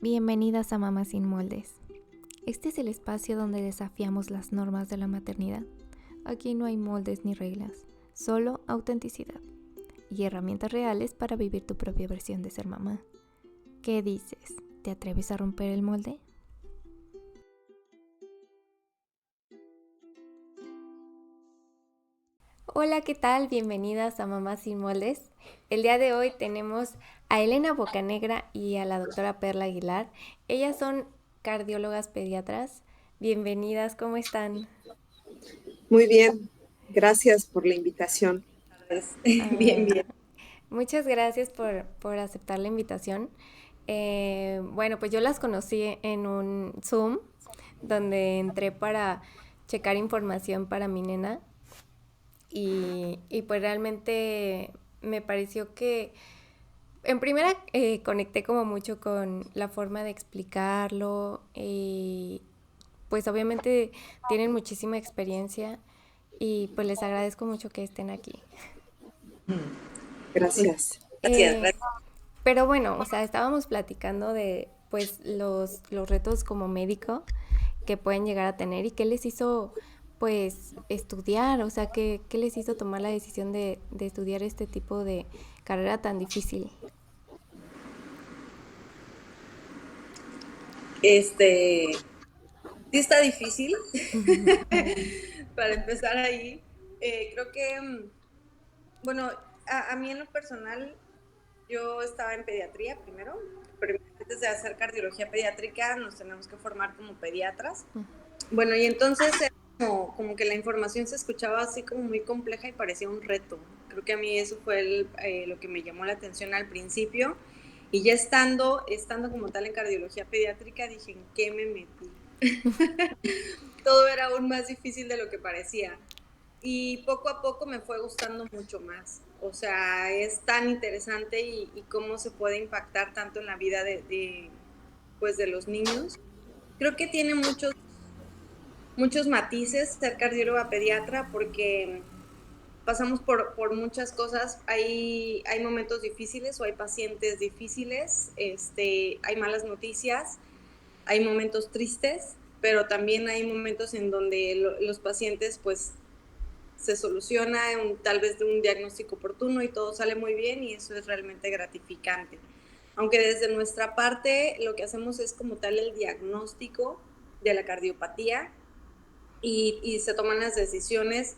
Bienvenidas a Mamá sin Moldes. Este es el espacio donde desafiamos las normas de la maternidad. Aquí no hay moldes ni reglas, solo autenticidad y herramientas reales para vivir tu propia versión de ser mamá. ¿Qué dices? ¿Te atreves a romper el molde? Hola, ¿qué tal? Bienvenidas a Mamá sin Moldes. El día de hoy tenemos a Elena Bocanegra y a la doctora Perla Aguilar. Ellas son cardiólogas pediatras. Bienvenidas, ¿cómo están? Muy bien, gracias por la invitación. Bien, Ah, bien. muchas gracias por aceptar la invitación. Bueno, pues yo las conocí en un Zoom donde entré para checar información para mi nena y pues realmente me pareció que en primera conecté como mucho con la forma de explicarlo y pues obviamente tienen muchísima experiencia y pues les agradezco mucho que estén aquí. Gracias. Eh, pero bueno, o sea, estábamos platicando de pues los retos como médico que pueden llegar a tener y qué les hizo pues estudiar, o sea, qué les hizo tomar la decisión de estudiar este tipo de carrera tan difícil. Sí está difícil para empezar ahí. Creo que, bueno, a mí en lo personal, yo estaba en pediatría primero, pero antes de hacer cardiología pediátrica nos tenemos que formar como pediatras. Bueno, y entonces como que la información se escuchaba así como muy compleja y parecía un reto. Creo que a mí eso fue lo que me llamó la atención al principio. Y ya estando como tal en cardiología pediátrica, dije, ¿en qué me metí? Todo era aún más difícil de lo que parecía. Y poco a poco me fue gustando mucho más. O sea, es tan interesante y cómo se puede impactar tanto en la vida pues de los niños. Creo que tiene muchos matices ser cardióloga pediatra porque pasamos por muchas cosas. Hay momentos difíciles o hay pacientes difíciles, hay malas noticias, hay momentos tristes, pero también hay momentos en donde los pacientes pues se soluciona tal vez de un diagnóstico oportuno y todo sale muy bien y eso es realmente gratificante. Aunque desde nuestra parte lo que hacemos es como tal el diagnóstico de la cardiopatía y se toman las decisiones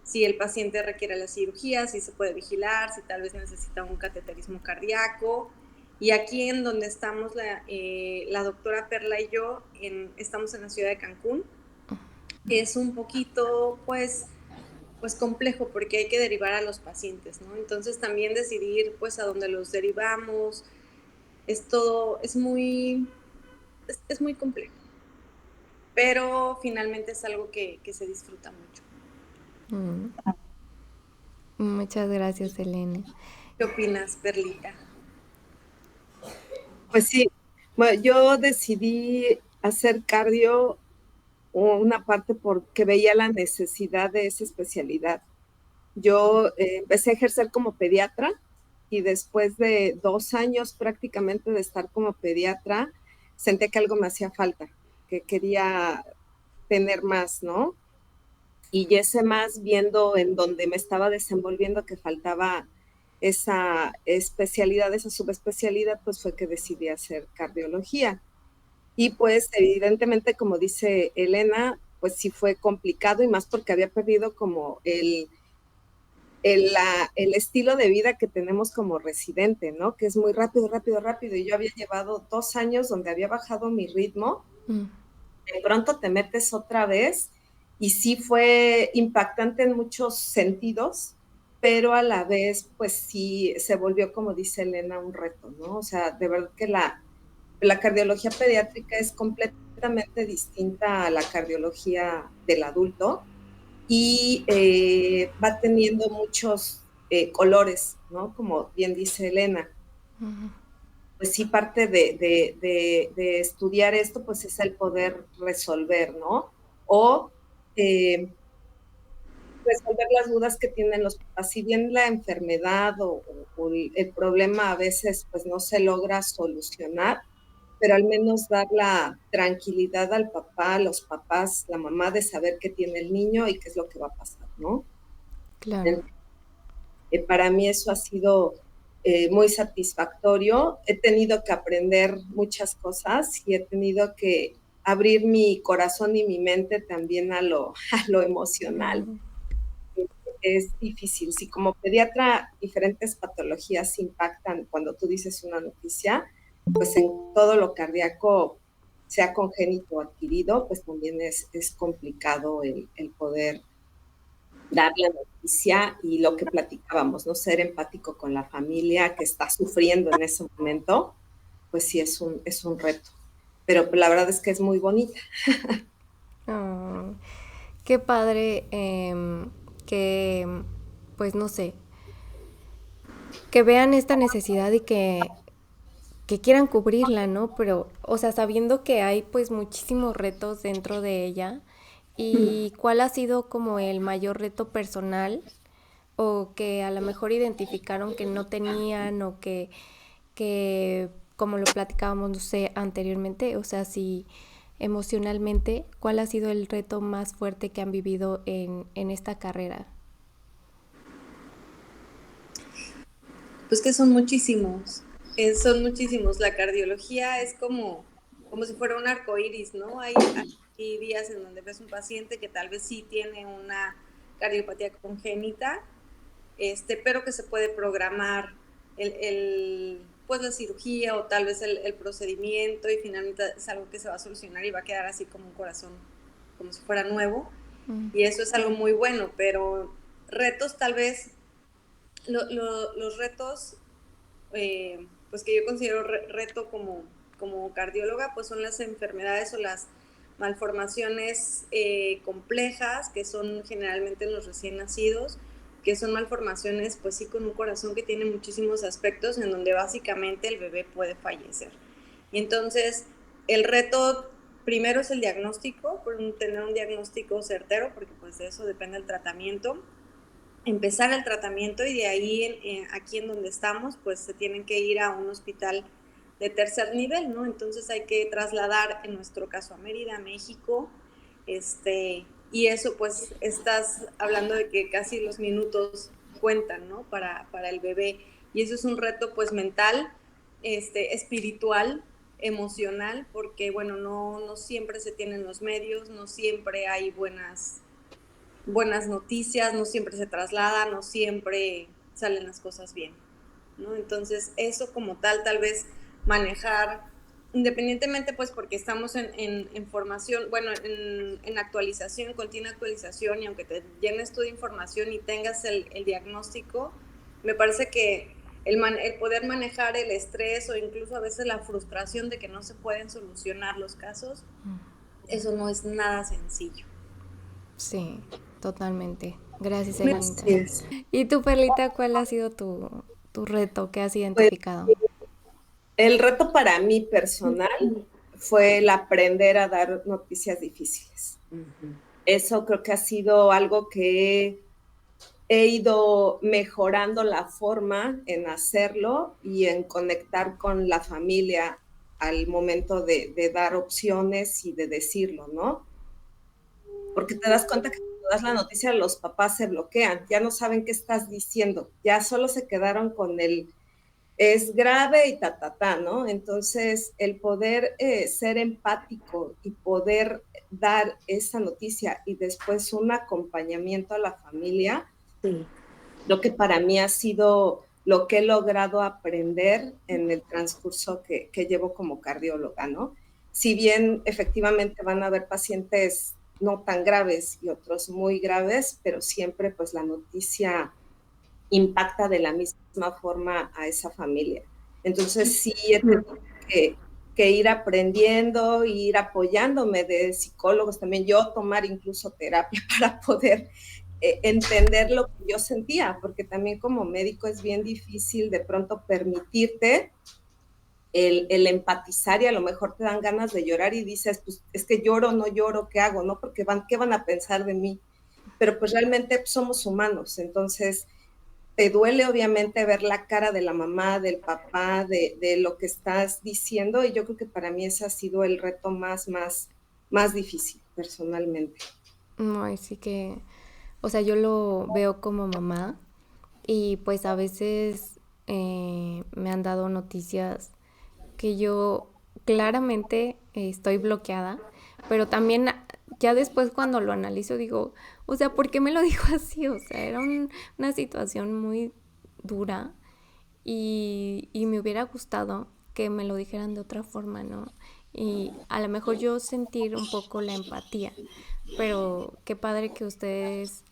si el paciente requiere la cirugía, si se puede vigilar, si tal vez necesita un cateterismo cardíaco. Y aquí en donde estamos la doctora Perla y yo, estamos en la ciudad de Cancún, es un poquito pues complejo porque hay que derivar a los pacientes, ¿no? Entonces también decidir pues a dónde los derivamos, es muy complejo, pero finalmente es algo que se disfruta mucho. Mm. Muchas gracias, Elena. ¿Qué opinas, Perlita? Pues sí, bueno, yo decidí hacer cardio una parte porque veía la necesidad de esa especialidad. Yo empecé a ejercer como pediatra y después de 2 años prácticamente de estar como pediatra, sentí que algo me hacía falta, que quería tener más, ¿no? Y ese más viendo en donde me estaba desenvolviendo que faltaba esa especialidad, esa subespecialidad, pues fue que decidí hacer cardiología. Y pues evidentemente, como dice Elena, pues sí fue complicado y más porque había perdido como el estilo de vida que tenemos como residente, ¿no? Que es muy rápido, rápido, rápido. Y yo había llevado 2 años donde había bajado mi ritmo, Mm. de pronto te metes otra vez y sí fue impactante en muchos sentidos, pero a la vez, pues sí se volvió, como dice Elena, un reto, ¿no? O sea, de verdad que la cardiología pediátrica es completamente distinta a la cardiología del adulto y va teniendo muchos colores, ¿no? Como bien dice Elena. Pues sí, parte de estudiar esto, pues es el poder resolver, ¿no? O eh, resolver las dudas que tienen los papás. Si bien la enfermedad o el problema a veces pues no se logra solucionar, pero al menos dar la tranquilidad al papá, a los papás, la mamá de saber qué tiene el niño y qué es lo que va a pasar, ¿no? Claro. Para mí eso ha sido muy satisfactorio. He tenido que aprender muchas cosas y he tenido que abrir mi corazón y mi mente también a lo, a lo emocional. Es difícil. Si como pediatra diferentes patologías impactan cuando tú dices una noticia, pues en todo lo cardíaco, sea congénito o adquirido, pues también es complicado el poder dar la noticia y lo que platicábamos, ¿no? Ser empático con la familia que está sufriendo en ese momento, pues sí es un reto. Pero la verdad es que es muy bonita. Oh, qué padre que, pues no sé, que vean esta necesidad y que quieran cubrirla, ¿no? Pero, o sea, sabiendo que hay pues muchísimos retos dentro de ella y cuál ha sido como el mayor reto personal o que a lo mejor identificaron que no tenían o que como lo platicábamos, no sé, anteriormente, o sea, si emocionalmente, ¿cuál ha sido el reto más fuerte que han vivido en esta carrera? Pues que son muchísimos, son muchísimos. La cardiología es como si fuera un arco iris, ¿no? Hay días en donde ves un paciente que tal vez sí tiene una cardiopatía congénita, pero que se puede programar pues la cirugía o tal vez el procedimiento y finalmente es algo que se va a solucionar y va a quedar así como un corazón, como si fuera nuevo. Y eso es algo muy bueno, pero retos tal vez, los retos pues que yo considero reto como cardióloga, pues son las enfermedades o las malformaciones complejas, que son generalmente en los recién nacidos, que son malformaciones, pues sí, con un corazón que tiene muchísimos aspectos en donde básicamente el bebé puede fallecer. Y entonces, el reto primero es el diagnóstico, tener un diagnóstico certero, porque pues de eso depende el tratamiento, empezar el tratamiento y de ahí, aquí en donde estamos, pues se tienen que ir a un hospital de tercer nivel, ¿no? Entonces hay que trasladar, en nuestro caso, a Mérida, a México, y eso pues estás hablando de que casi los minutos cuentan, ¿no? Para el bebé. Y eso es un reto pues mental, espiritual, emocional, porque bueno, no siempre se tienen los medios, no siempre hay buenas noticias, no siempre se traslada, no siempre salen las cosas bien, ¿no? Entonces, eso como tal vez manejar, independientemente, pues, porque estamos en formación, bueno, en actualización, continua actualización, y aunque te llenes tú de información y tengas el diagnóstico, me parece que el poder manejar el estrés o incluso a veces la frustración de que no se pueden solucionar los casos, eso no es nada sencillo. Sí, totalmente. Gracias, Elenita. Así es. ¿Y tú, Perlita, cuál ha sido tu reto que has Pues identificado? el reto para mí personal fue el aprender a dar noticias difíciles. Eso creo que ha sido algo que he ido mejorando la forma en hacerlo y en conectar con la familia al momento de dar opciones y de decirlo, ¿no? Porque te das cuenta que cuando das la noticia, los papás se bloquean, ya no saben qué estás diciendo, ya solo se quedaron con el es grave y ¿no? Entonces, el poder ser empático y poder dar esa noticia y después un acompañamiento a la familia, Sí. lo que para mí ha sido lo que he logrado aprender en el transcurso que llevo como cardióloga, ¿no? Si bien efectivamente van a haber pacientes no tan graves y otros muy graves, pero siempre pues la noticia impacta de la misma forma a esa familia. Entonces sí he tenido que ir aprendiendo, ir apoyándome de psicólogos también, yo tomar incluso terapia para poder entender lo que yo sentía, porque también como médico es bien difícil de pronto permitirte el empatizar y a lo mejor te dan ganas de llorar y dices, pues es que lloro, no lloro, ¿qué hago? ¿No? Porque ¿qué van a pensar de mí? Pero pues realmente somos humanos, entonces te duele obviamente ver la cara de la mamá, del papá, de lo que estás diciendo, y yo creo que para mí ese ha sido el reto más difícil, personalmente. Ay, sí que, o sea, yo lo veo como mamá y pues a veces me han dado noticias que yo claramente estoy bloqueada, pero también ya después cuando lo analizo digo, o sea, ¿por qué me lo dijo así? O sea, era una situación muy dura y me hubiera gustado que me lo dijeran de otra forma, ¿no? Y a lo mejor yo sentir un poco la empatía, pero qué padre que ustedes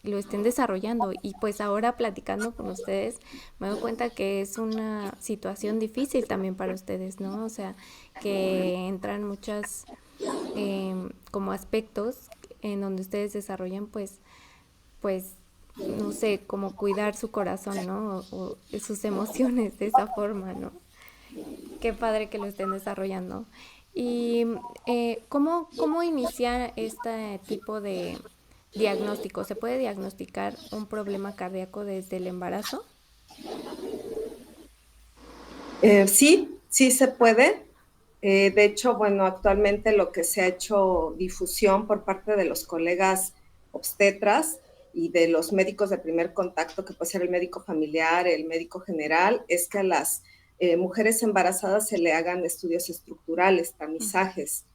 lo estén desarrollando y pues ahora platicando con ustedes me doy cuenta que es una situación difícil también para ustedes, ¿no? O sea, que entran muchas como aspectos en donde ustedes desarrollan pues no sé, como cuidar su corazón, ¿no? O sus emociones de esa forma, ¿no? Qué padre que lo estén desarrollando. ¿Y cómo inicia este tipo de diagnóstico? ¿Se puede diagnosticar un problema cardíaco desde el embarazo? Sí se puede. De hecho, bueno, actualmente lo que se ha hecho difusión por parte de los colegas obstetras y de los médicos de primer contacto, que puede ser el médico familiar, el médico general, es que a las mujeres embarazadas se le hagan estudios estructurales, tamizajes.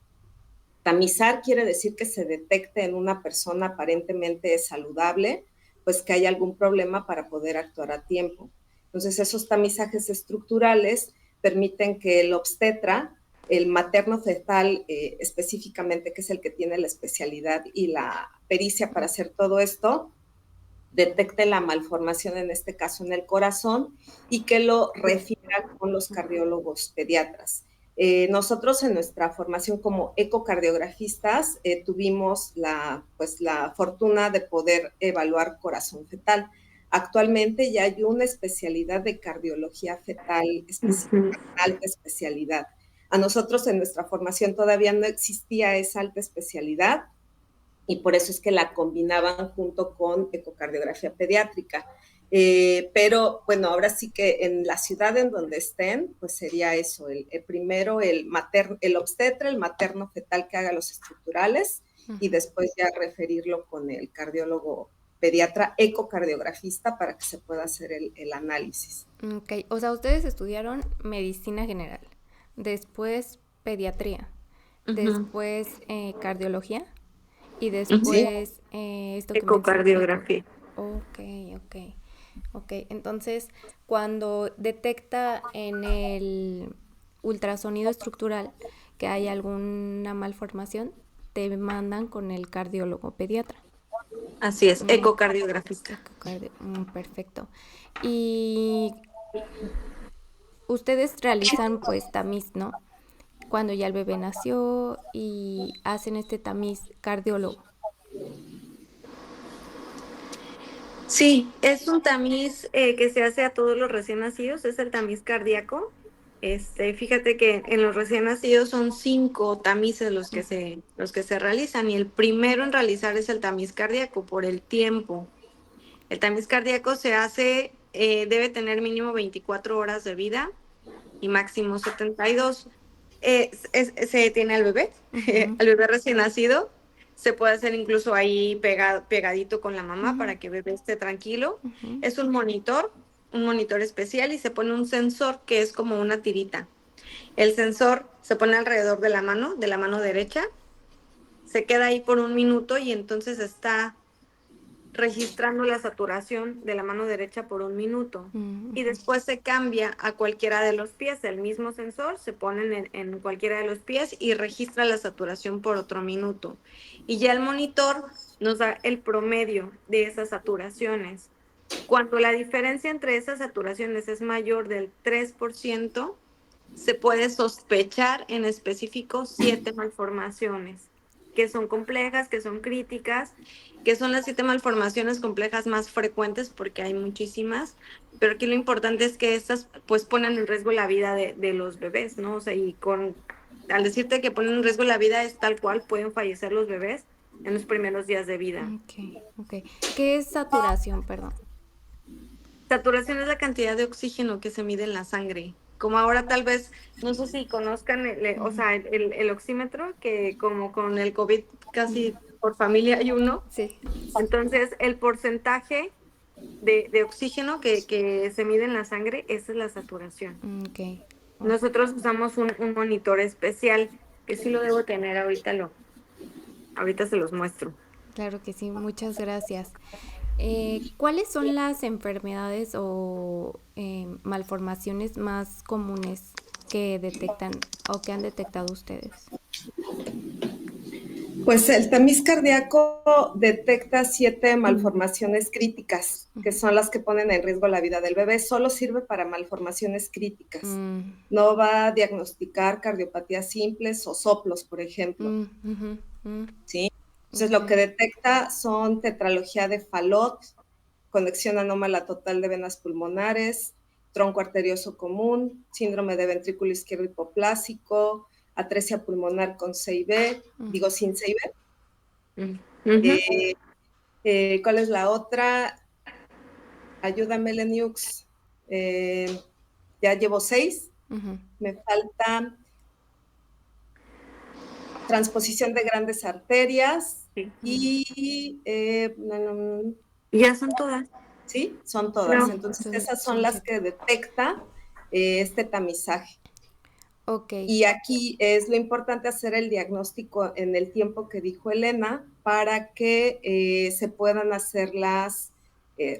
Tamizar quiere decir que se detecte en una persona aparentemente saludable, pues que hay algún problema para poder actuar a tiempo. Entonces, esos tamizajes estructurales permiten que el obstetra, el materno fetal específicamente, que es el que tiene la especialidad y la pericia para hacer todo esto, detecte la malformación, en este caso en el corazón, y que lo refiera con los cardiólogos pediatras. Nosotros en nuestra formación como ecocardiografistas tuvimos la fortuna de poder evaluar corazón fetal. Actualmente ya hay una especialidad de cardiología fetal específica, alta especialidad. A nosotros en nuestra formación todavía no existía esa alta especialidad, y por eso es que la combinaban junto con ecocardiografía pediátrica. Pero bueno, ahora sí que en la ciudad en donde estén, pues sería eso, primero el obstetra, el materno fetal que haga los estructurales, y después ya referirlo con el cardiólogo pediatra ecocardiografista para que se pueda hacer el análisis. Ok, o sea, ustedes estudiaron medicina general, después pediatría, después cardiología y después Sí. esto que mencionas. Ecocardiografía. Ok. Entonces, cuando detecta en el ultrasonido estructural que hay alguna malformación, te mandan con el cardiólogo pediatra. Así es, ecocardiografista. Perfecto. Y ustedes realizan pues tamiz, ¿no? Cuando ya el bebé nació y hacen este tamiz cardiólogo. Sí, es un tamiz que se hace a todos los recién nacidos, es el tamiz cardíaco. Fíjate que en los recién nacidos son 5 tamices los que se realizan, y el primero en realizar es el tamiz cardíaco por el tiempo. El tamiz cardíaco se hace, debe tener mínimo 24 horas de vida y máximo 72. Se tiene al bebé, al bebé recién nacido. Se puede hacer incluso ahí pegadito con la mamá para que el bebé esté tranquilo. Es un monitor especial, y se pone un sensor que es como una tirita. El sensor se pone alrededor de la mano derecha, se queda ahí por 1 minuto y entonces está registrando la saturación de la mano derecha por 1 minuto. Y después se cambia a cualquiera de los pies. El mismo sensor se pone en cualquiera de los pies y registra la saturación por otro minuto. Y ya el monitor nos da el promedio de esas saturaciones. Cuando la diferencia entre esas saturaciones es mayor del 3%, se puede sospechar en específico 7 malformaciones, que son complejas, que son críticas, que son las 7 malformaciones complejas más frecuentes, porque hay muchísimas, pero aquí lo importante es que estas pues ponen en riesgo la vida de los bebés, ¿no? O sea, al decirte que ponen en riesgo la vida, es tal cual, pueden fallecer los bebés en los primeros días de vida. Ok. ¿Qué es saturación, perdón? Saturación es la cantidad de oxígeno que se mide en la sangre. Como ahora tal vez, no sé si conozcan o sea, el oxímetro, que como con el COVID casi por familia hay uno. Sí. Entonces, el porcentaje de oxígeno que se mide en la sangre, esa es la saturación. Ok. Nosotros usamos un monitor especial, que sí lo debo tener, ahorita se los muestro. Claro que sí, muchas gracias. ¿Cuáles son las enfermedades o malformaciones más comunes que detectan o que han detectado ustedes? Pues el tamiz cardíaco detecta 7 malformaciones críticas, que son las que ponen en riesgo la vida del bebé. Solo sirve para malformaciones críticas. No va a diagnosticar cardiopatías simples o soplos, por ejemplo. ¿Sí? Entonces, lo que detecta son tetralogía de Fallot, conexión anómala total de venas pulmonares, tronco arterioso común, síndrome de ventrículo izquierdo hipoplásico, atresia pulmonar con CIB, digo sin CIB. ¿Cuál es la otra? Ayúdame, Leniux. Ya llevo 6. Me falta transposición de grandes arterias y ya son todas. Sí, son todas. No. Entonces, esas son las que detecta este tamizaje. Okay. Y aquí es lo importante hacer el diagnóstico en el tiempo que dijo Elena para que se puedan hacer las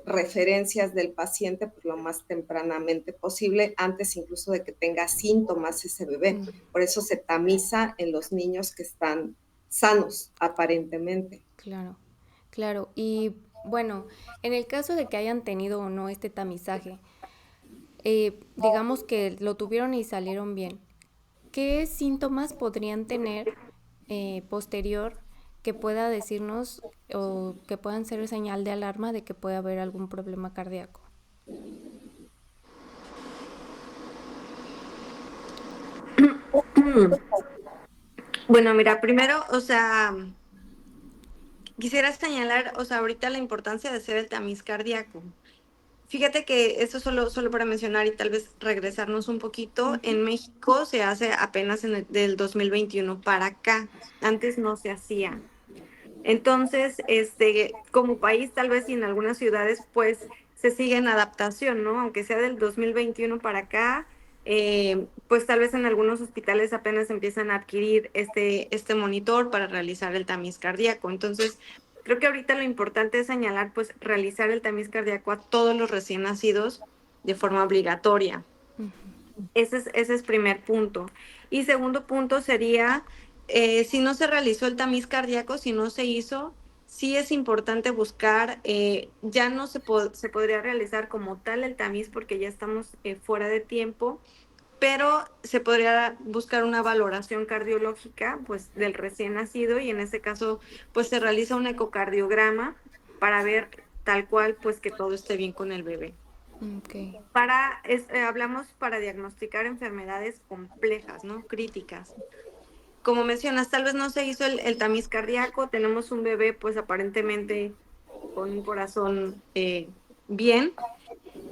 referencias del paciente por lo más tempranamente posible, antes incluso de que tenga síntomas ese bebé. Por eso se tamiza en los niños que están sanos, aparentemente. Claro, claro. Y bueno, en el caso de que hayan tenido o no este tamizaje, digamos que lo tuvieron y salieron bien, ¿qué síntomas podrían tener posterior que pueda decirnos o que puedan ser señal de alarma de que puede haber algún problema cardíaco? Bueno, mira, primero, o sea, quisiera señalar, o sea, ahorita la importancia de hacer el tamiz cardíaco. Fíjate que esto solo para mencionar y tal vez regresarnos un poquito, en México se hace apenas del 2021 para acá, antes no se hacía. Entonces, como país tal vez y en algunas ciudades pues se sigue en adaptación, ¿no? Aunque sea del 2021 para acá, pues tal vez en algunos hospitales apenas empiezan a adquirir este monitor para realizar el tamiz cardíaco. Entonces, creo que ahorita lo importante es señalar, pues, realizar el tamiz cardíaco a todos los recién nacidos de forma obligatoria. Ese es primer punto. Y segundo punto sería, si no se realizó el tamiz cardíaco, si no se hizo, sí es importante buscar, ya no se podría realizar como tal el tamiz porque ya estamos fuera de tiempo, pero se podría buscar una valoración cardiológica pues del recién nacido y en ese caso pues se realiza un ecocardiograma para ver tal cual pues que todo esté bien con el bebé. Okay. Hablamos para diagnosticar enfermedades complejas, ¿no? Críticas. Como mencionas, tal vez no se hizo el tamiz cardíaco, tenemos un bebé pues aparentemente con un corazón bien,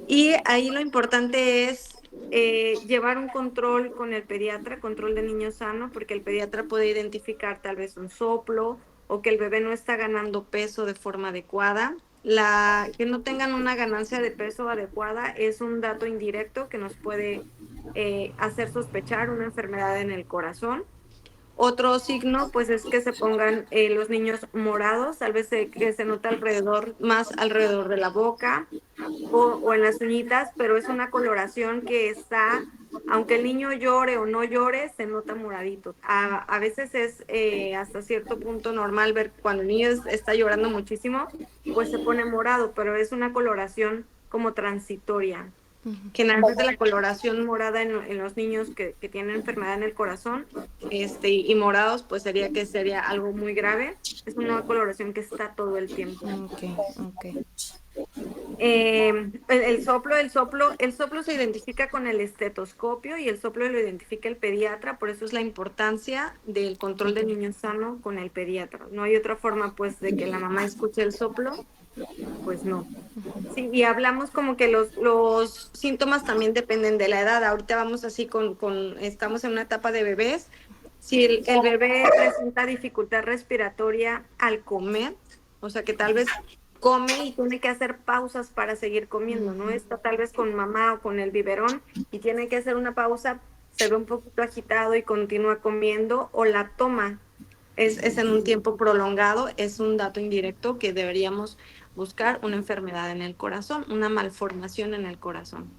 y ahí lo importante es llevar un control con el pediatra, control de niño sano, porque el pediatra puede identificar tal vez un soplo o que el bebé no está ganando peso de forma adecuada. Que no tengan una ganancia de peso adecuada es un dato indirecto que nos puede hacer sospechar una enfermedad en el corazón. Otro signo, pues, es que se pongan los niños morados, tal vez que se nota más alrededor de la boca o en las uñitas, pero es una coloración que está, aunque el niño llore o no llore, se nota moradito. A veces es hasta cierto punto normal ver cuando el niño está llorando muchísimo, pues se pone morado, pero es una coloración como transitoria. Generalmente la coloración morada en los niños que tienen enfermedad en el corazón y morados, pues sería algo muy grave. Es una coloración que está todo el tiempo. Okay. El soplo se identifica con el estetoscopio y el soplo lo identifica el pediatra, por eso es la importancia del control del niño sano con el pediatra. No hay otra forma, pues, de que la mamá escuche el soplo Pues no. Sí, y hablamos como que los síntomas también dependen de la edad. Ahorita vamos así estamos en una etapa de bebés. Si el bebé presenta dificultad respiratoria al comer, o sea que tal vez come y tiene que hacer pausas para seguir comiendo, ¿no? Está tal vez con mamá o con el biberón y tiene que hacer una pausa, se ve un poquito agitado y continúa comiendo o la toma. Es en un tiempo prolongado, es un dato indirecto que deberíamos buscar una enfermedad en el corazón, una malformación en el corazón.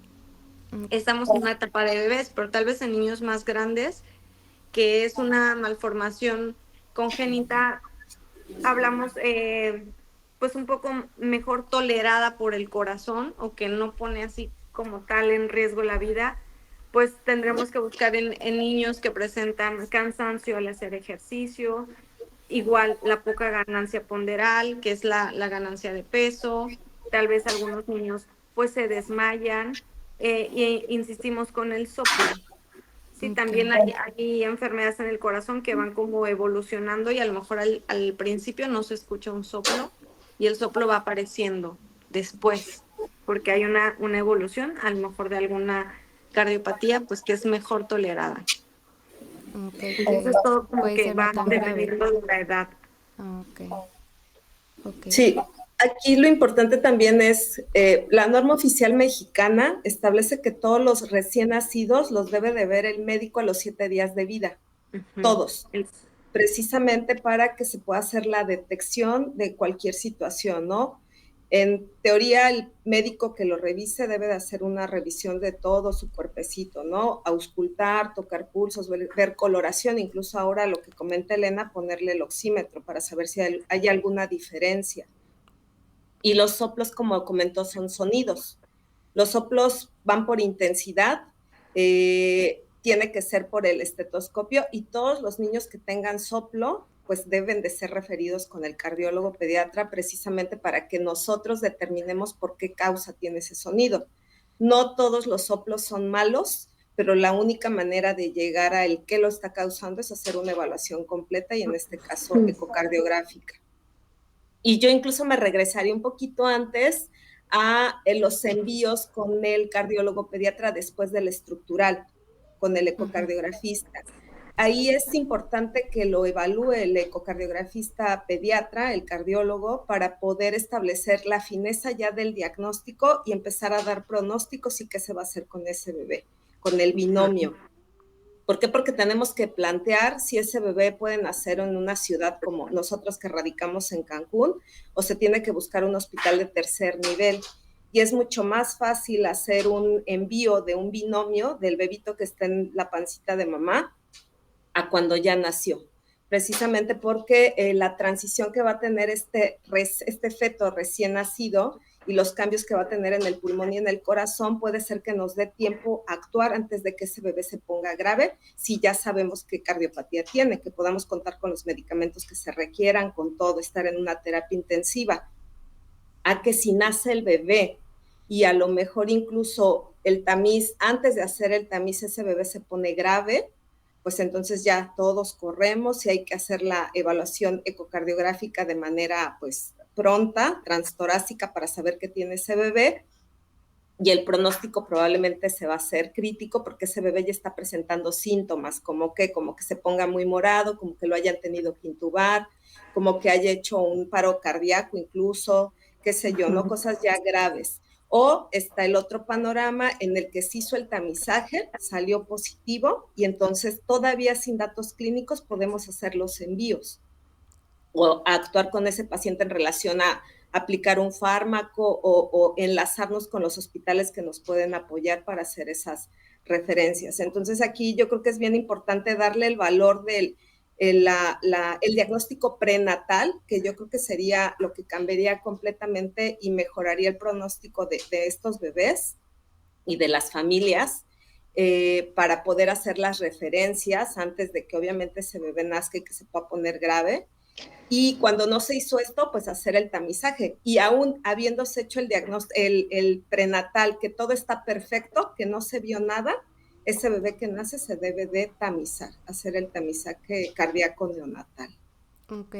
Estamos en una etapa de bebés, pero tal vez en niños más grandes, que es una malformación congénita, hablamos pues un poco mejor tolerada por el corazón o que no pone así como tal en riesgo la vida, pues tendremos que buscar en niños que presentan cansancio al hacer ejercicio, igual la poca ganancia ponderal, que es la ganancia de peso, tal vez algunos niños pues se desmayan e insistimos con el soplo. Sí, también hay enfermedades en el corazón que van como evolucionando y a lo mejor al principio no se escucha un soplo y el soplo va apareciendo después, porque hay una evolución, a lo mejor de alguna cardiopatía, pues que es mejor tolerada. Okay. Entonces todo como Puede que ser no va tan grave. dependiendo de la edad. Okay. Sí, aquí lo importante también es, la norma oficial mexicana establece que todos los recién nacidos los debe de ver el médico a los 7 días de vida, todos, precisamente para que se pueda hacer la detección de cualquier situación, ¿no? En teoría, el médico que lo revise debe de hacer una revisión de todo su cuerpecito, ¿no? Auscultar, tocar pulsos, ver coloración, incluso ahora lo que comenta Elena, ponerle el oxímetro para saber si hay alguna diferencia. Y los soplos, como comentó, son sonidos. Los soplos van por intensidad, tiene que ser por el estetoscopio y todos los niños que tengan soplo pues deben de ser referidos con el cardiólogo pediatra precisamente para que nosotros determinemos por qué causa tiene ese sonido. No todos los soplos son malos, pero la única manera de llegar a el qué lo está causando es hacer una evaluación completa y en este caso ecocardiográfica. Y yo incluso me regresaría un poquito antes a los envíos con el cardiólogo pediatra después del estructural, con el ecocardiografista. Ahí es importante que lo evalúe el ecocardiografista pediatra, el cardiólogo, para poder establecer la fineza ya del diagnóstico y empezar a dar pronósticos y qué se va a hacer con ese bebé, con el binomio. ¿Por qué? Porque tenemos que plantear si ese bebé puede nacer en una ciudad como nosotros que radicamos en Cancún o se tiene que buscar un hospital de tercer nivel. Y es mucho más fácil hacer un envío de un binomio del bebito que está en la pancita de mamá a cuando ya nació. Precisamente porque la transición que va a tener este feto recién nacido y los cambios que va a tener en el pulmón y en el corazón puede ser que nos dé tiempo a actuar antes de que ese bebé se ponga grave, si ya sabemos qué cardiopatía tiene, que podamos contar con los medicamentos que se requieran, con todo, estar en una terapia intensiva. A que si nace el bebé y a lo mejor incluso el tamiz, antes de hacer el tamiz ese bebé se pone grave, pues entonces ya todos corremos y hay que hacer la evaluación ecocardiográfica de manera pues pronta, transtorácica para saber qué tiene ese bebé y el pronóstico probablemente se va a hacer crítico porque ese bebé ya está presentando síntomas como que se ponga muy morado, como que lo hayan tenido que intubar, como que haya hecho un paro cardíaco incluso, qué sé yo, ¿no? Cosas ya graves. O está el otro panorama en el que se hizo el tamizaje, salió positivo y entonces todavía sin datos clínicos podemos hacer los envíos o actuar con ese paciente en relación a aplicar un fármaco o enlazarnos con los hospitales que nos pueden apoyar para hacer esas referencias. Entonces aquí yo creo que es bien importante darle el valor del el diagnóstico prenatal, que yo creo que sería lo que cambiaría completamente y mejoraría el pronóstico de estos bebés y de las familias, para poder hacer las referencias antes de que obviamente ese bebé nazca y que se pueda poner grave. Y cuando no se hizo esto, pues hacer el tamizaje. Y aún habiéndose hecho el diagnóstico, el prenatal, que todo está perfecto, que no se vio nada, ese bebé que nace se debe de tamizar, hacer el tamizaje cardíaco neonatal. Ok.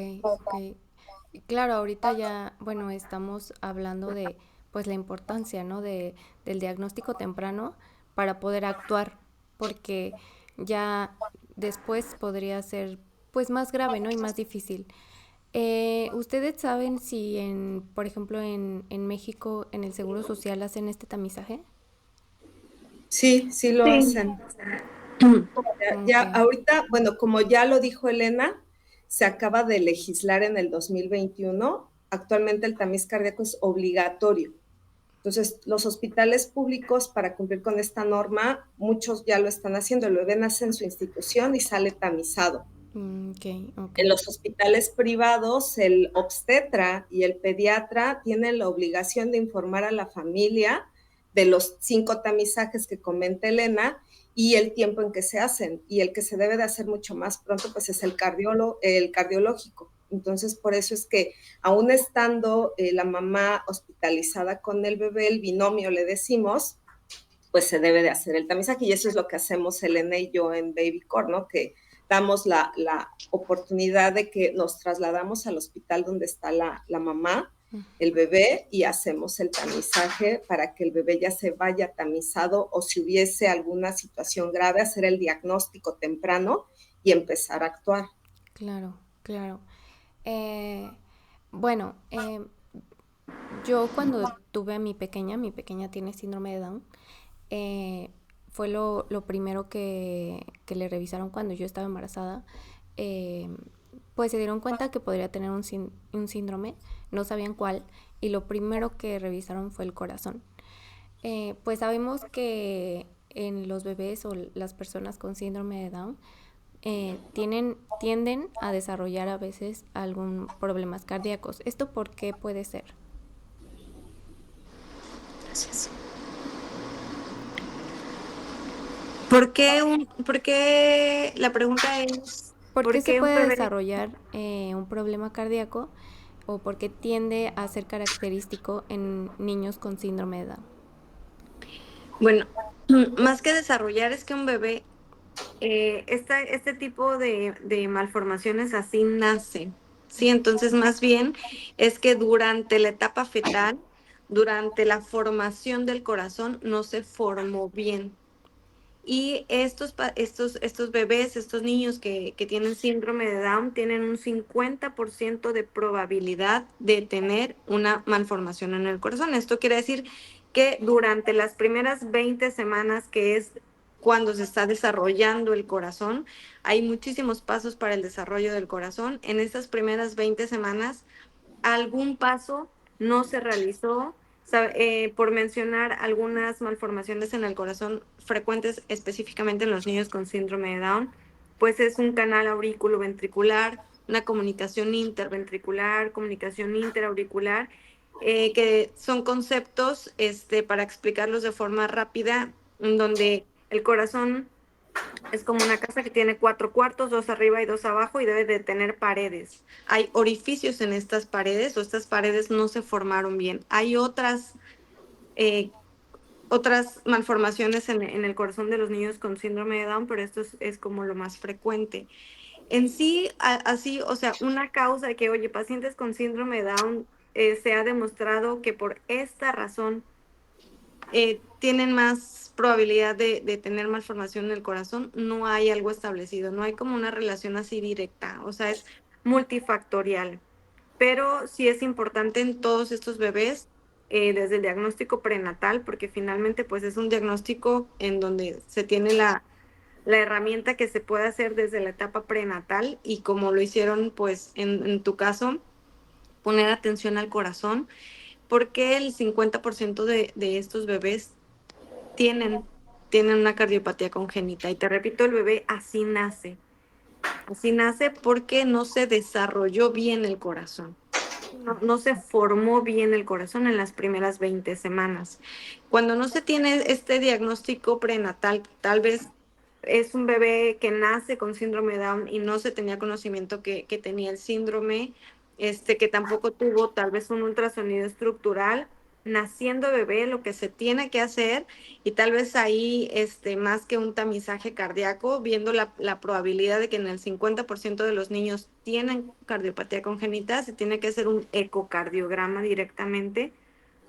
Claro, ahorita ya, bueno, estamos hablando de pues la importancia, ¿no? Del diagnóstico temprano para poder actuar, porque ya después podría ser pues más grave, ¿no? Y más difícil. ¿Ustedes saben si por ejemplo, en México, en el Seguro Social hacen este tamizaje? Sí, sí lo Sí. hacen. Ya Ok. ahorita, bueno, como ya lo dijo Elena, se acaba de legislar en el 2021. Actualmente el tamiz cardíaco es obligatorio. Entonces, los hospitales públicos, para cumplir con esta norma, muchos ya lo están haciendo. El bebé nace en su institución y sale tamizado. Ok, ok. En los hospitales privados, el obstetra y el pediatra tienen la obligación de informar a la familia de los 5 tamizajes que comenta Elena y el tiempo en que se hacen. Y el que se debe de hacer mucho más pronto, pues es el cardiológico. Entonces, por eso es que aún estando la mamá hospitalizada con el bebé, el binomio le decimos, pues se debe de hacer el tamizaje. Y eso es lo que hacemos Elena y yo en BabyCore, ¿no? Que damos la oportunidad de que nos trasladamos al hospital donde está la mamá, el bebé, y hacemos el tamizaje para que el bebé ya se vaya tamizado o si hubiese alguna situación grave, hacer el diagnóstico temprano y empezar a actuar. Claro, claro. Eh, bueno, yo cuando tuve a mi pequeña tiene síndrome de Down, eh, fue lo primero que le revisaron cuando yo estaba embarazada. Eh, pues se dieron cuenta que podría tener un síndrome, no sabían cuál, y lo primero que revisaron fue el corazón. Pues sabemos que en los bebés o las personas con síndrome de Down tienden a desarrollar a veces algún problemas cardíacos. ¿Esto por qué puede ser? ¿Por qué la pregunta es, ¿Por qué ¿por se qué un puede bebé? desarrollar un problema cardíaco o por qué tiende a ser característico en niños con síndrome de Down? Bueno, más que desarrollar es que un bebé, este tipo de malformaciones así nace, ¿sí? Entonces, más bien es que durante la etapa fetal, durante la formación del corazón, no se formó bien. Y estos bebés, estos niños que tienen síndrome de Down, tienen un 50% de probabilidad de tener una malformación en el corazón. Esto quiere decir que durante las primeras 20 semanas, que es cuando se está desarrollando el corazón, hay muchísimos pasos para el desarrollo del corazón. En estas primeras 20 semanas, algún paso no se realizó, por mencionar algunas malformaciones en el corazón frecuentes específicamente en los niños con síndrome de Down, pues es un canal aurículo-ventricular, una comunicación interventricular, comunicación interauricular, que son conceptos, para explicarlos de forma rápida, en donde el corazón es como una casa que tiene 4 cuartos, 2 arriba y 2 abajo, y debe de tener paredes. Hay orificios en estas paredes, o estas paredes no se formaron bien. Hay eh, otras malformaciones en el corazón de los niños con síndrome de Down, pero esto es como lo más frecuente. En sí, así, o sea, una causa de que, oye, pacientes con síndrome de Down, se ha demostrado que por esta razón tienen más probabilidad de tener malformación en el corazón. No hay algo establecido, no hay como una relación así directa, o sea, es multifactorial. Pero sí es importante en todos estos bebés, desde el diagnóstico prenatal, porque finalmente pues es un diagnóstico en donde se tiene la herramienta que se puede hacer desde la etapa prenatal, y como lo hicieron pues en tu caso, poner atención al corazón, porque el 50% de estos bebés tienen, tienen una cardiopatía congénita. Y te repito, el bebé así nace. Así nace porque no se desarrolló bien el corazón. No se formó bien el corazón en las primeras 20 semanas. Cuando no se tiene este diagnóstico prenatal, tal vez es un bebé que nace con síndrome de Down y no se tenía conocimiento que tenía el síndrome, que tampoco tuvo tal vez un ultrasonido estructural, naciendo bebé lo que se tiene que hacer y tal vez ahí, más que un tamizaje cardíaco, viendo la probabilidad de que en el 50% de los niños tienen cardiopatía congénita, se tiene que hacer un ecocardiograma directamente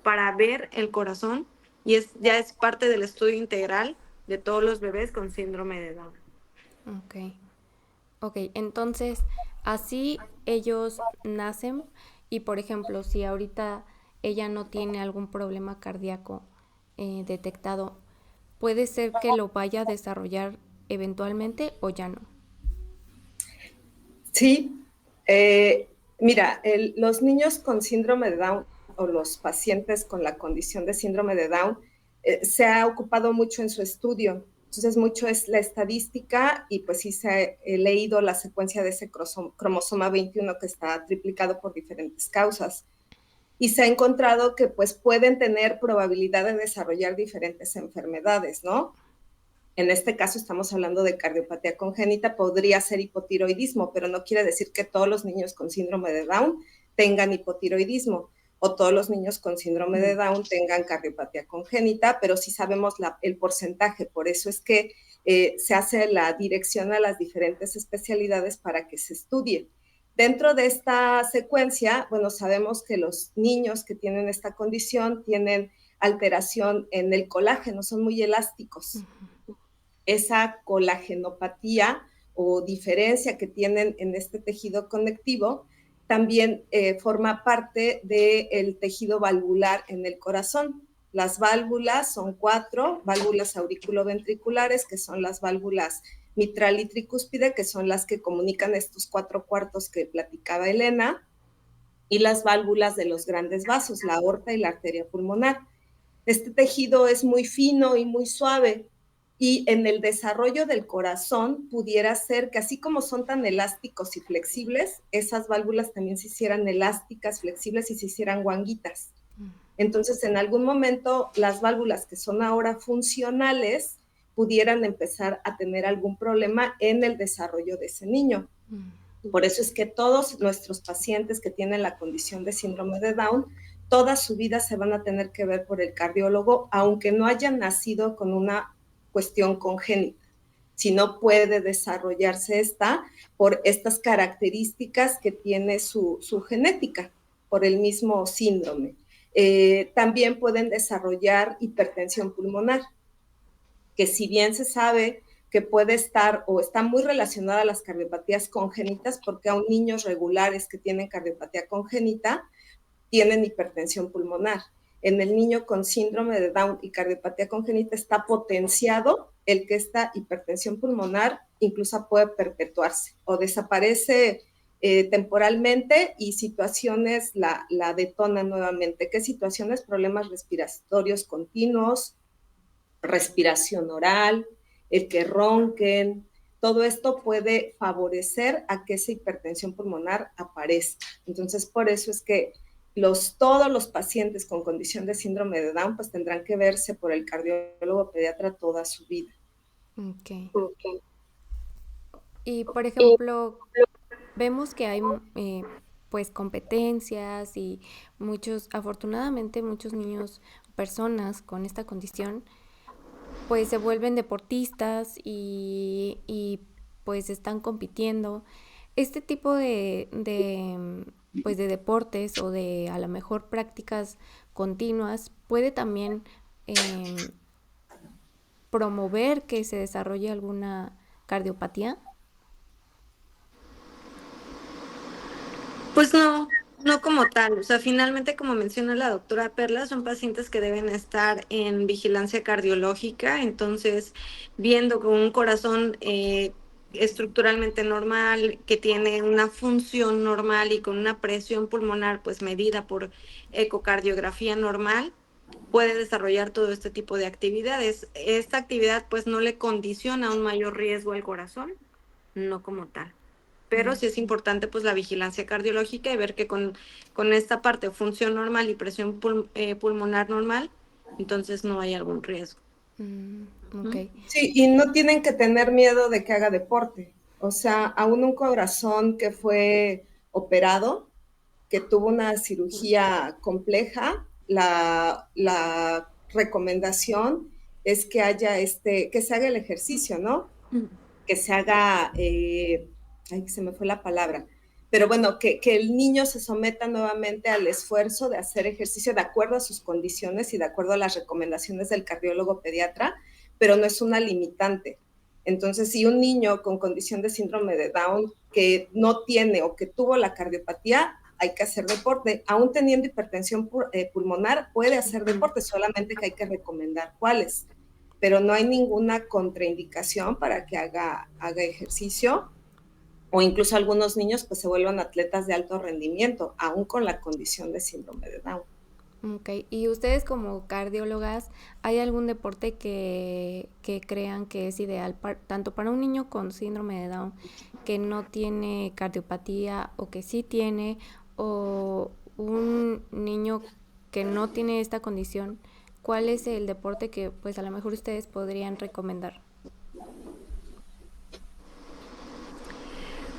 para ver el corazón y ya es parte del estudio integral de todos los bebés con síndrome de Down. Ok. Ok, entonces así ellos nacen y por ejemplo, si ahorita ella no tiene algún problema cardíaco detectado, puede ser que lo vaya a desarrollar eventualmente o ya no. Sí, mira, los niños con síndrome de Down o los pacientes con la condición de síndrome de Down se ha ocupado mucho en su estudio. Entonces, mucho es la estadística y pues sí se ha leído la secuencia de ese cromosoma 21 que está triplicado por diferentes causas. Y se ha encontrado que pues pueden tener probabilidad de desarrollar diferentes enfermedades, ¿no? En este caso estamos hablando de cardiopatía congénita, podría ser hipotiroidismo, pero no quiere decir que todos los niños con síndrome de Down tengan hipotiroidismo o todos los niños con síndrome de Down tengan cardiopatía congénita, pero sí sabemos el porcentaje, por eso es que se hace la dirección a las diferentes especialidades para que se estudie. Dentro de esta secuencia, bueno, sabemos que los niños que tienen esta condición tienen alteración en el colágeno, son muy elásticos. Esa colagenopatía o diferencia que tienen en este tejido conectivo también forma parte del tejido valvular en el corazón. Las válvulas son 4, válvulas auriculoventriculares, que son las válvulas mitral y tricúspide, que son las que comunican estos 4 cuartos que platicaba Elena, y las válvulas de los grandes vasos, la aorta y la arteria pulmonar. Este tejido es muy fino y muy suave, y en el desarrollo del corazón pudiera ser que así como son tan elásticos y flexibles, esas válvulas también se hicieran elásticas, flexibles y se hicieran guanguitas. Entonces, en algún momento, las válvulas que son ahora funcionales pudieran empezar a tener algún problema en el desarrollo de ese niño. Por eso es que todos nuestros pacientes que tienen la condición de síndrome de Down, toda su vida se van a tener que ver por el cardiólogo, aunque no hayan nacido con una cuestión congénita, si no puede desarrollarse esta por estas características que tiene su genética, por el mismo síndrome. También pueden desarrollar hipertensión pulmonar, que si bien se sabe que puede estar o está muy relacionada a las cardiopatías congénitas, porque aún niños regulares que tienen cardiopatía congénita tienen hipertensión pulmonar. En el niño con síndrome de Down y cardiopatía congénita está potenciado el que esta hipertensión pulmonar incluso puede perpetuarse o desaparece temporalmente y situaciones la detonan nuevamente. ¿Qué situaciones? Problemas respiratorios continuos, respiración oral, el que ronquen, todo esto puede favorecer a que esa hipertensión pulmonar aparezca. Entonces, por eso es que todos los pacientes con condición de síndrome de Down pues tendrán que verse por el cardiólogo pediatra toda su vida. Ok. Y por ejemplo, vemos que hay pues competencias y afortunadamente muchos niños, personas con esta condición, pues se vuelven deportistas y pues están compitiendo. Este tipo pues de deportes o de a lo mejor prácticas continuas puede también promover que se desarrolle alguna cardiopatía. Pues no como tal. O sea, finalmente, como menciona la doctora Perla, son pacientes que deben estar en vigilancia cardiológica, entonces viendo con un corazón estructuralmente normal, que tiene una función normal y con una presión pulmonar pues medida por ecocardiografía normal, puede desarrollar todo este tipo de actividades. Esta actividad pues no le condiciona un mayor riesgo al corazón, no como tal. Pero sí es importante pues la vigilancia cardiológica y ver que con esta parte función normal y presión pulmonar normal, entonces no hay algún riesgo. Okay. Sí, y no tienen que tener miedo de que haga deporte. O sea, aún un corazón que fue operado, que tuvo una cirugía compleja, la recomendación es que haya que se haga el ejercicio, ¿no? Que se haga, ay, se me fue la palabra, pero bueno, que el niño se someta nuevamente al esfuerzo de hacer ejercicio de acuerdo a sus condiciones y de acuerdo a las recomendaciones del cardiólogo pediatra, pero no es una limitante. Entonces, si un niño con condición de síndrome de Down que no tiene o que tuvo la cardiopatía, hay que hacer deporte. Aún teniendo hipertensión pulmonar, puede hacer deporte, solamente que hay que recomendar cuáles. Pero no hay ninguna contraindicación para que haga ejercicio, o incluso algunos niños pues se vuelvan atletas de alto rendimiento, aún con la condición de síndrome de Down. Ok, y ustedes como cardiólogas, ¿hay algún deporte que crean que es ideal tanto para un niño con síndrome de Down que no tiene cardiopatía o que sí tiene, o un niño que no tiene esta condición? ¿Cuál es el deporte que pues a lo mejor ustedes podrían recomendar?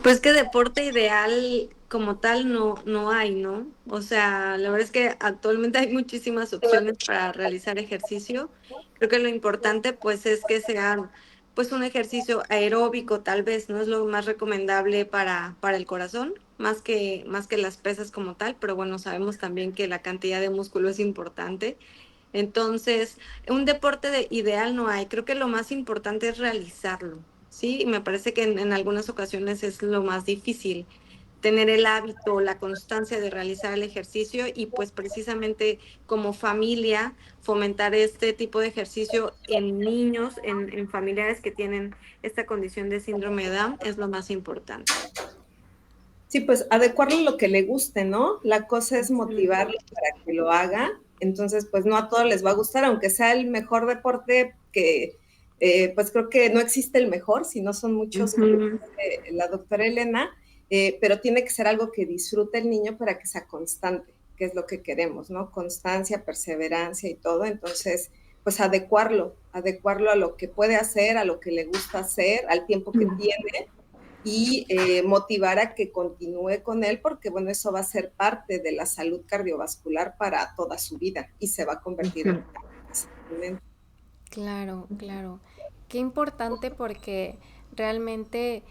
Pues que deporte ideal como tal no hay, ¿no? O sea, la verdad es que actualmente hay muchísimas opciones para realizar ejercicio. Creo que lo importante pues es que sea pues un ejercicio aeróbico, tal vez, ¿no? Es lo más recomendable para el corazón, más que las pesas como tal, pero bueno, sabemos también que la cantidad de músculo es importante. Entonces, un deporte ideal no hay. Creo que lo más importante es realizarlo, ¿sí? Y me parece que en algunas ocasiones es lo más difícil, tener el hábito, la constancia de realizar el ejercicio y pues precisamente como familia fomentar este tipo de ejercicio en niños, en familiares que tienen esta condición de síndrome de Down es lo más importante. Sí, pues adecuarlo a lo que le guste, ¿no? La cosa es motivarlo para que lo haga. Entonces, pues no a todos les va a gustar, aunque sea el mejor deporte que, pues creo que no existe el mejor, si no son muchos, como dice la doctora Elena, pero tiene que ser algo que disfrute el niño para que sea constante, que es lo que queremos, ¿no? Constancia, perseverancia y todo. Entonces, pues adecuarlo a lo que puede hacer, a lo que le gusta hacer, al tiempo que tiene, y motivar a que continúe con él, porque bueno, eso va a ser parte de la salud cardiovascular para toda su vida y se va a convertir en un. Claro, claro. Qué importante porque realmente,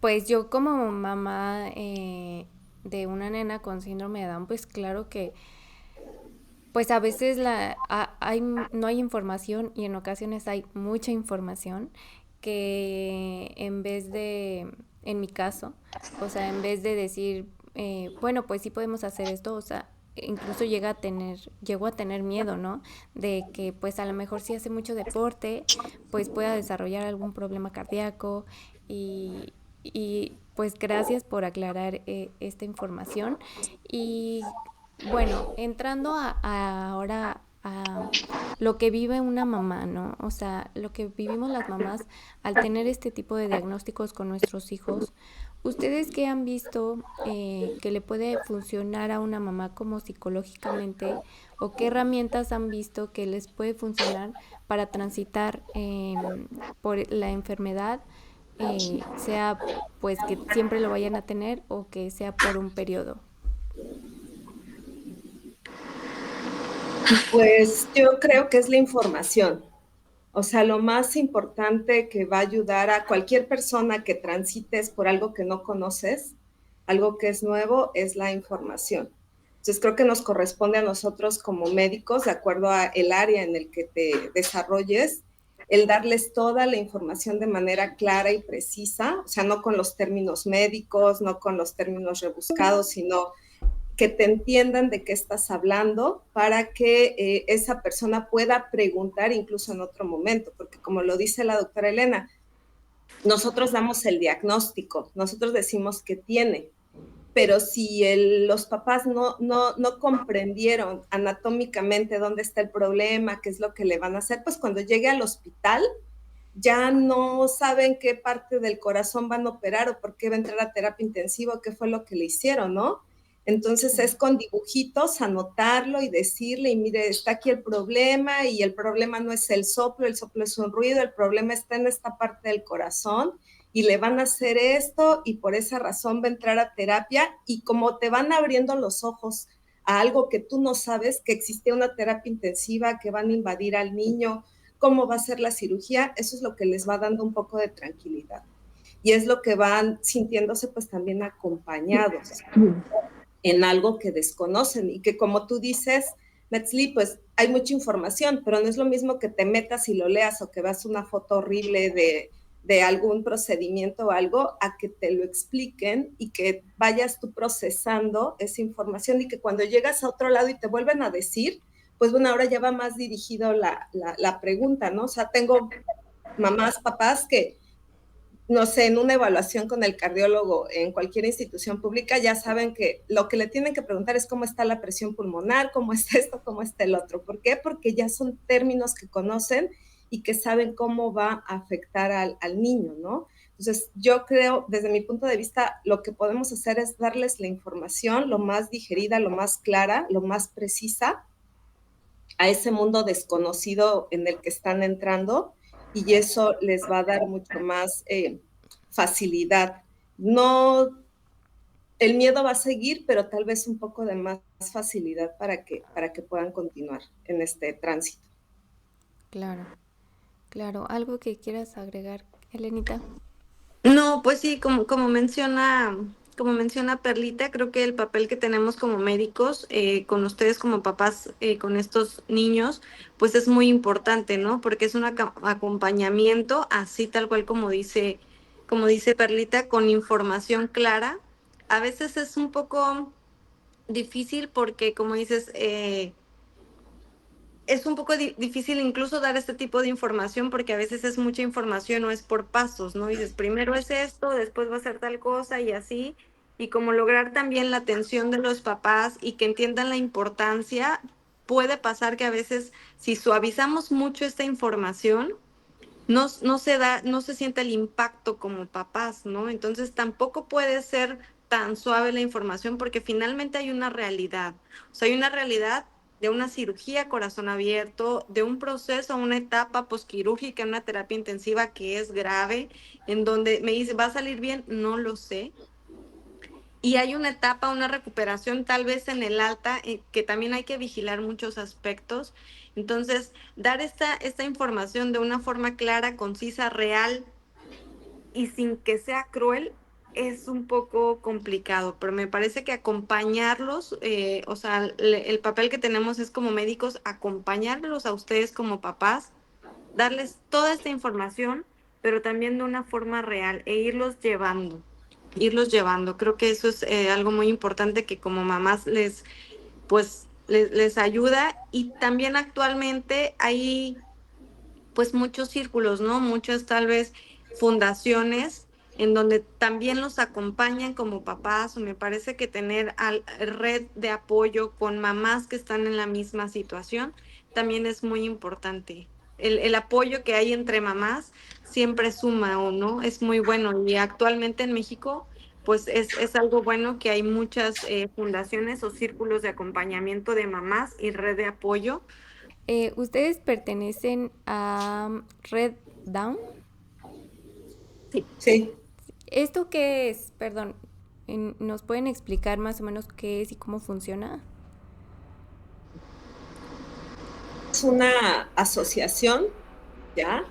pues yo como mamá de una nena con síndrome de Down, pues claro que pues a veces no hay información y en ocasiones hay mucha información que en vez de, en mi caso, o sea, en vez de decir, bueno, pues sí podemos hacer esto, o sea, incluso llegó a tener miedo, ¿no? De que pues a lo mejor si hace mucho deporte, pues pueda desarrollar algún problema cardíaco y pues gracias por aclarar esta información. Y bueno, entrando ahora a lo que vive una mamá, ¿no? O sea, lo que vivimos las mamás al tener este tipo de diagnósticos con nuestros hijos. ¿Ustedes qué han visto que le puede funcionar a una mamá como psicológicamente o qué herramientas han visto que les puede funcionar para transitar por la enfermedad, sea pues que siempre lo vayan a tener o que sea por un periodo? Pues yo creo que es la información. O sea, lo más importante que va a ayudar a cualquier persona que transites por algo que no conoces, algo que es nuevo, es la información. Entonces creo que nos corresponde a nosotros como médicos, de acuerdo a el área en el que te desarrolles, el darles toda la información de manera clara y precisa, o sea, no con los términos médicos, no con los términos rebuscados, sino que te entiendan de qué estás hablando para que esa persona pueda preguntar incluso en otro momento, porque como lo dice la doctora Elena, nosotros damos el diagnóstico, nosotros decimos que tiene, pero si los papás no comprendieron anatómicamente dónde está el problema, qué es lo que le van a hacer, pues cuando llegue al hospital ya no saben qué parte del corazón van a operar o por qué va a entrar a terapia intensiva, qué fue lo que le hicieron, ¿no? Entonces es con dibujitos anotarlo y decirle, y mire, está aquí el problema y el problema no es el soplo es un ruido, el problema está en esta parte del corazón y le van a hacer esto y por esa razón va a entrar a terapia y como te van abriendo los ojos a algo que tú no sabes, que existe una terapia intensiva, que van a invadir al niño, cómo va a ser la cirugía, eso es lo que les va dando un poco de tranquilidad. Y es lo que van sintiéndose pues también acompañados en algo que desconocen y que como tú dices, Metzli, pues hay mucha información, pero no es lo mismo que te metas y lo leas o que veas una foto horrible de algún procedimiento o algo, a que te lo expliquen y que vayas tú procesando esa información y que cuando llegas a otro lado y te vuelven a decir, pues bueno, ahora ya va más dirigido la pregunta, ¿no? O sea, tengo mamás, papás que no sé, en una evaluación con el cardiólogo en cualquier institución pública, ya saben que lo que le tienen que preguntar es cómo está la presión pulmonar, cómo está esto, cómo está el otro. ¿Por qué? Porque ya son términos que conocen y que saben cómo va a afectar al niño, ¿no? Entonces, yo creo, desde mi punto de vista, lo que podemos hacer es darles la información lo más digerida, lo más clara, lo más precisa a ese mundo desconocido en el que están entrando y eso les va a dar mucho más facilidad. No, el miedo va a seguir, pero tal vez un poco de más facilidad para que puedan continuar en este tránsito. Claro, claro. ¿Algo que quieras agregar, Elenita? No, pues sí, como menciona Perlita, creo que el papel que tenemos como médicos, con ustedes como papás, con estos niños, pues es muy importante, ¿no? Porque es un acompañamiento, así tal cual como dice Perlita, con información clara. A veces es un poco difícil porque, como dices, es un poco difícil incluso dar este tipo de información porque a veces es mucha información o es por pasos, ¿no? Dices, primero es esto, después va a ser tal cosa y así. Y como lograr también la atención de los papás y que entiendan la importancia, puede pasar que a veces si suavizamos mucho esta información, no se siente el impacto como papás, ¿no? Entonces tampoco puede ser tan suave la información porque finalmente hay una realidad. O sea, hay una realidad de una cirugía a corazón abierto, de un proceso, una etapa posquirúrgica, una terapia intensiva que es grave, en donde me dice, ¿va a salir bien? No lo sé. Y hay una etapa, una recuperación tal vez en el alta, que también hay que vigilar muchos aspectos. Entonces, dar esta información de una forma clara, concisa, real y sin que sea cruel es un poco complicado, pero me parece que acompañarlos, o sea, el papel que tenemos es como médicos, acompañarlos a ustedes como papás, darles toda esta información, pero también de una forma real e irlos llevando, irlos llevando. Creo que eso es algo muy importante que como mamás les ayuda y también actualmente hay pues muchos círculos, ¿no? Muchas tal vez fundaciones en donde también los acompañan como papás, o me parece que tener red de apoyo con mamás que están en la misma situación también es muy importante. El apoyo que hay entre mamás siempre suma, ¿o no? Es muy bueno y actualmente en México pues es algo bueno que hay muchas fundaciones o círculos de acompañamiento de mamás y red de apoyo. ¿Ustedes pertenecen a Red Down? Sí. Sí. ¿Esto qué es? Perdón, ¿nos pueden explicar más o menos qué es y cómo funciona? Es una asociación, ¿ya?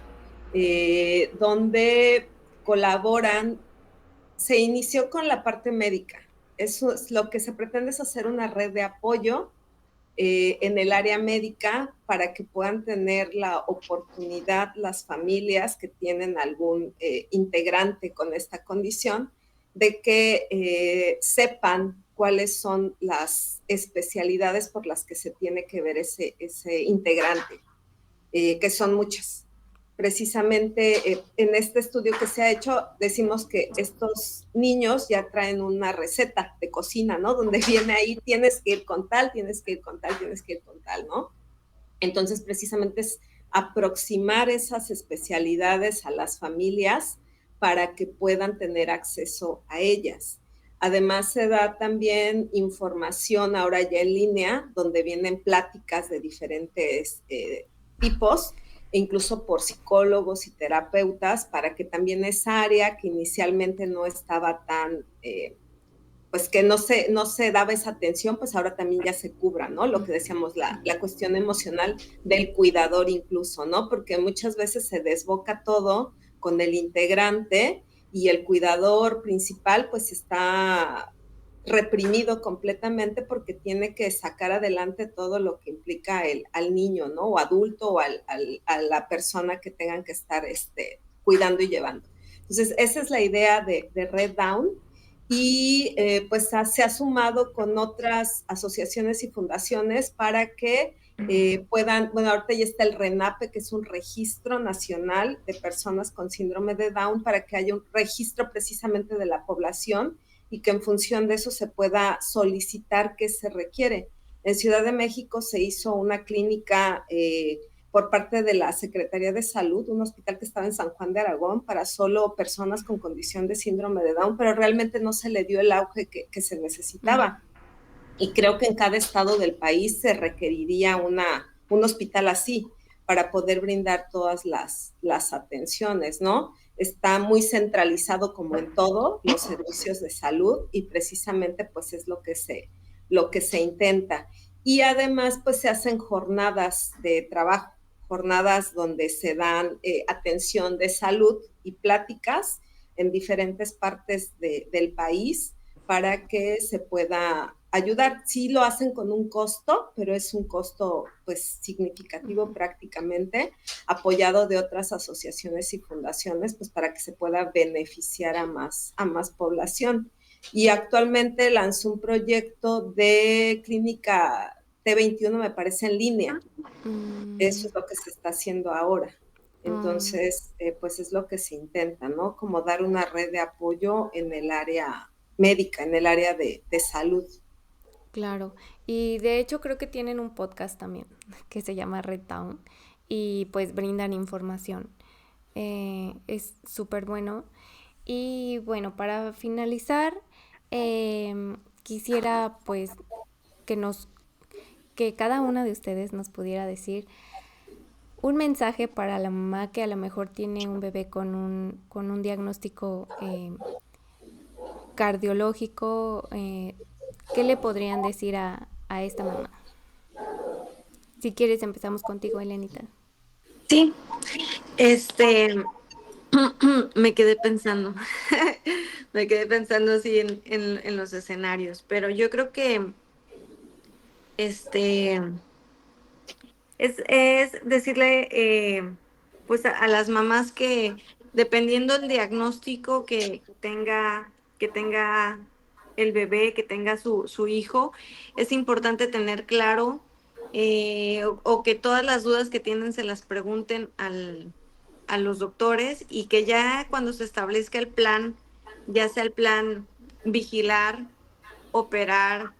Donde colaboran, se inició con la parte médica. Eso es lo que se pretende, es hacer una red de apoyo en el área médica para que puedan tener la oportunidad las familias que tienen algún integrante con esta condición de que sepan cuáles son las especialidades por las que se tiene que ver ese integrante, que son muchas. Precisamente en este estudio que se ha hecho, decimos que estos niños ya traen una receta de cocina, ¿no? Donde viene ahí, tienes que ir con tal, tienes que ir con tal, tienes que ir con tal, ¿no? Entonces, precisamente es aproximar esas especialidades a las familias para que puedan tener acceso a ellas. Además, se da también información ahora ya en línea, donde vienen pláticas de diferentes tipos, e incluso por psicólogos y terapeutas, para que también esa área que inicialmente no estaba tan pues que no se daba esa atención, pues ahora también ya se cubra, ¿no? Lo que decíamos, la cuestión emocional del cuidador incluso, ¿no? Porque muchas veces se desboca todo con el integrante y el cuidador principal pues está reprimido completamente porque tiene que sacar adelante todo lo que implica al niño, ¿no? O adulto o a la persona que tengan que estar cuidando y llevando. Entonces, esa es la idea de Red Dawn y pues se ha sumado con otras asociaciones y fundaciones para que puedan, bueno, ahorita ya está el RENAPE, que es un registro nacional de personas con síndrome de Down, para que haya un registro precisamente de la población y que en función de eso se pueda solicitar qué se requiere. En Ciudad de México se hizo una clínica por parte de la Secretaría de Salud, un hospital que estaba en San Juan de Aragón para solo personas con condición de síndrome de Down, pero realmente no se le dio el auge que se necesitaba. Y creo que en cada estado del país se requeriría un hospital así para poder brindar todas las atenciones, ¿no? Está muy centralizado como en todo los servicios de salud y precisamente pues es lo que se intenta. Y además pues se hacen jornadas de trabajo, jornadas donde se dan atención de salud y pláticas en diferentes partes del país para que se pueda ayudar. Sí lo hacen con un costo, pero es un costo pues significativo prácticamente, apoyado de otras asociaciones y fundaciones, pues para que se pueda beneficiar a más población. Y actualmente lanzó un proyecto de clínica T21, me parece, en línea. Eso es lo que se está haciendo ahora. Entonces, pues es lo que se intenta, ¿no? Como dar una red de apoyo en el área médica, en el área de salud. Claro, y de hecho creo que tienen un podcast también que se llama Red Town y pues brindan información. Es súper bueno. Y bueno, para finalizar, quisiera pues que que cada una de ustedes nos pudiera decir un mensaje para la mamá que a lo mejor tiene un bebé con un diagnóstico cardiológico. ¿Qué le podrían decir a esta mamá? Si quieres, empezamos contigo, Elenita. Sí, este, me quedé pensando, me quedé pensando así en los escenarios, pero yo creo que, este, es decirle, pues a las mamás que dependiendo del diagnóstico que tenga el bebé, que tenga su hijo, es importante tener claro o que todas las dudas que tienen se las pregunten a los doctores y que ya cuando se establezca el plan, ya sea el plan vigilar, operar,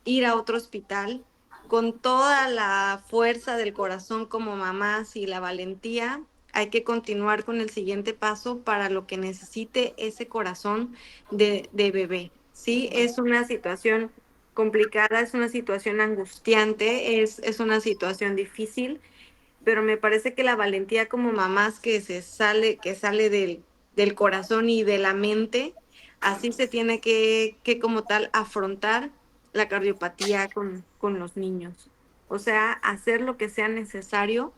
ir a otro hospital, con toda la fuerza del corazón como mamás y la valentía, hay que continuar con el siguiente paso para lo que necesite ese corazón de bebé. Sí, es una situación complicada, es una situación angustiante, es una situación difícil, pero me parece que la valentía como mamás que sale del corazón y de la mente, así se tiene que como tal afrontar la cardiopatía con los niños. O sea, hacer lo que sea necesario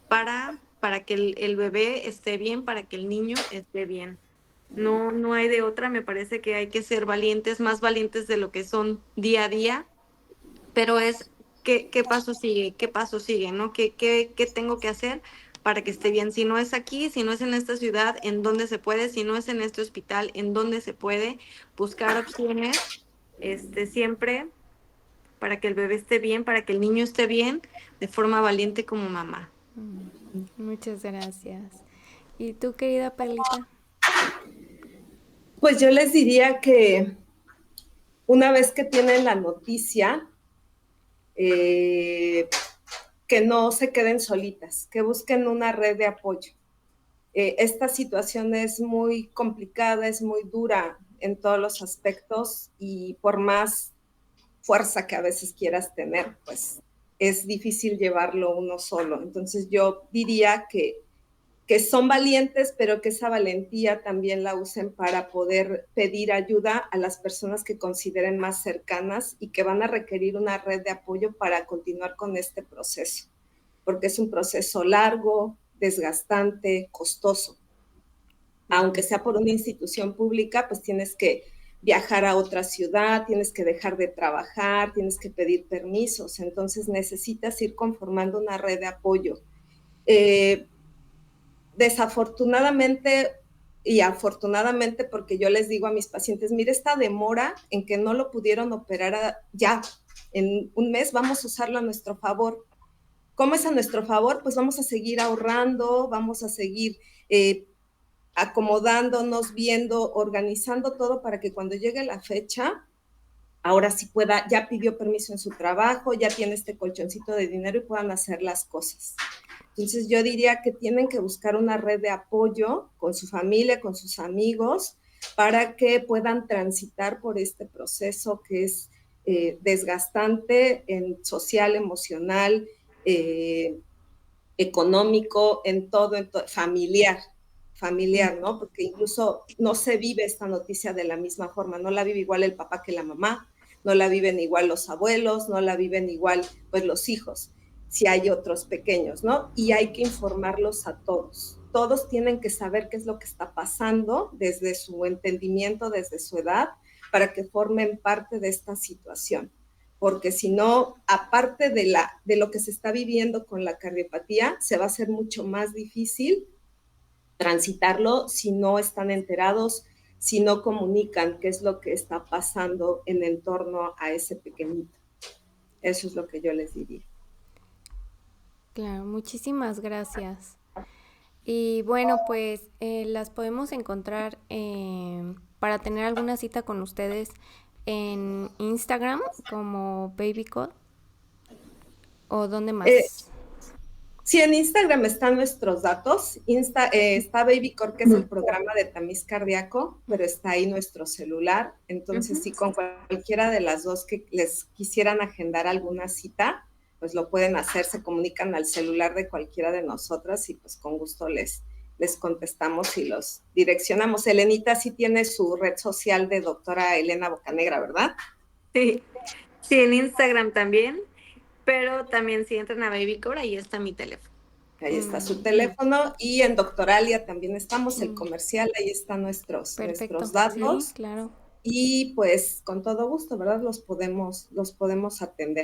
para que el bebé esté bien, para que el niño esté bien. No, no hay de otra, me parece que hay que ser valientes, más valientes de lo que son día a día, pero es qué paso sigue, qué paso sigue, ¿no? ¿Qué tengo que hacer para que esté bien? Si no es aquí, si no es en esta ciudad, ¿en dónde se puede? Si no es en este hospital, ¿en dónde se puede? Buscar opciones, siempre para que el bebé esté bien, para que el niño esté bien, de forma valiente como mamá. Muchas gracias. ¿Y tú, querida Perlita? Pues yo les diría que una vez que tienen la noticia, que no se queden solitas, que busquen una red de apoyo. Esta situación es muy complicada, es muy dura en todos los aspectos y por más fuerza que a veces quieras tener, pues es difícil llevarlo uno solo. Entonces yo diría que que son valientes, pero que esa valentía también la usen para poder pedir ayuda a las personas que consideren más cercanas y que van a requerir una red de apoyo para continuar con este proceso, porque es un proceso largo, desgastante, costoso. Aunque sea por una institución pública, pues tienes que viajar a otra ciudad, tienes que dejar de trabajar, tienes que pedir permisos, entonces necesitas ir conformando una red de apoyo. Desafortunadamente y afortunadamente, porque yo les digo a mis pacientes, mire, esta demora en que no lo pudieron operar ya en un mes, vamos a usarlo a nuestro favor. ¿Cómo es a nuestro favor? Pues vamos a seguir ahorrando, vamos a seguir acomodándonos, viendo, organizando todo para que cuando llegue la fecha, ahora sí pueda, ya pidió permiso en su trabajo, ya tiene este colchoncito de dinero y puedan hacer las cosas. Entonces yo diría que tienen que buscar una red de apoyo con su familia, con sus amigos, para que puedan transitar por este proceso que es desgastante en social, emocional, económico, en todo, familiar, ¿no? Porque incluso no se vive esta noticia de la misma forma, no la vive igual el papá que la mamá, no la viven igual los abuelos, no la viven igual pues los hijos, si hay otros pequeños, ¿no? Y hay que informarlos a todos. Todos tienen que saber qué es lo que está pasando desde su entendimiento, desde su edad, para que formen parte de esta situación. Porque si no, aparte de lo que se está viviendo con la cardiopatía, se va a hacer mucho más difícil transitarlo si no están enterados, si no comunican qué es lo que está pasando en torno a ese pequeñito. Eso es lo que yo les diría. Claro, muchísimas gracias. Y bueno, pues las podemos encontrar para tener alguna cita con ustedes en Instagram como BabyCode, ¿o dónde más? Sí, en Instagram están nuestros datos. Está BabyCore, que es el programa de tamiz cardíaco, pero está ahí nuestro celular. Entonces, si con cualquiera de las dos que les quisieran agendar alguna cita, pues lo pueden hacer, se comunican al celular de cualquiera de nosotras y pues con gusto les contestamos y los direccionamos. Elenita sí tiene su red social de doctora Elena Bocanegra, ¿verdad? Sí, sí, en Instagram también, pero también si entran a BabyCore, ahí está mi teléfono. Ahí está su teléfono y en Doctoralia también estamos, el comercial, ahí están nuestros datos. Sí, claro. Y pues con todo gusto, ¿verdad? Los podemos atender.